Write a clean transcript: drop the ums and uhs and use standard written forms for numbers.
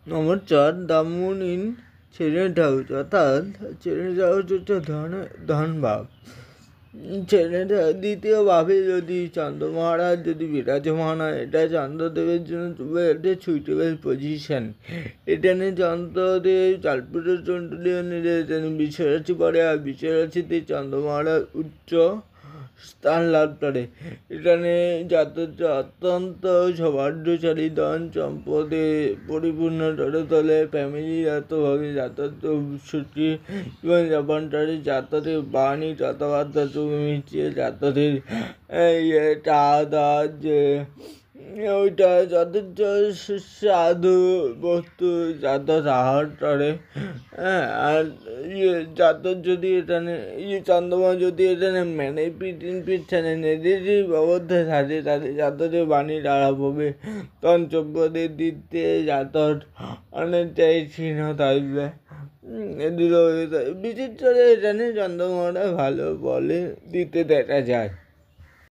নমস্কার, দামুন in ছেড়েট house, অর্থাৎ ছেড়েট house হচ্ছে ধনভাব। ছেড়েট দ্বিতীয় ভাবে যদি চন্দ্র মহারাজ যদি বিরাজমান হয়, এটা চন্দ্রদেবের জন্য একটা সুইটেবল পজিশন। এখানে চন্দ্রদেব কালপুরুষ কুণ্ডলী অনুযায়ী এখানে বিশ্বরাশি পড়ে, আর বিশ্বরাশিতে চন্দ্র মহারাজ উচ্চ স্থান লাভ করে। এখানে জাতককে অত্যন্ত সৌভাগ্যশালী, ধন সম্পদে পরিপূর্ণ করে তোলে। ফ্যামিলিগতভাবে জাতক সুখী জীবনযাপন করে। জাতকের বাণী কথাবার্তা তুমি মিশিয়ে জাতকের খাওয়া দাওয়া যে ওইটা যথেষ্ট সুস্বাদু বস্তু জাতক আহার করে। হ্যাঁ, আর জাতক যদি এখানে চন্দ্রমা যদি এখানে পিছনে নেগেটিভ অবস্থায় থাকে, তাদের জাতকের বাণী দ্বারা হবে তন্ত্রপদের দিক দিয়ে জাতক অনেকটাই ক্ষীণ থাকবে। বিশেষ করে এখানে চন্দ্রমাটা ভালো বলে দিতে দেখা যায়।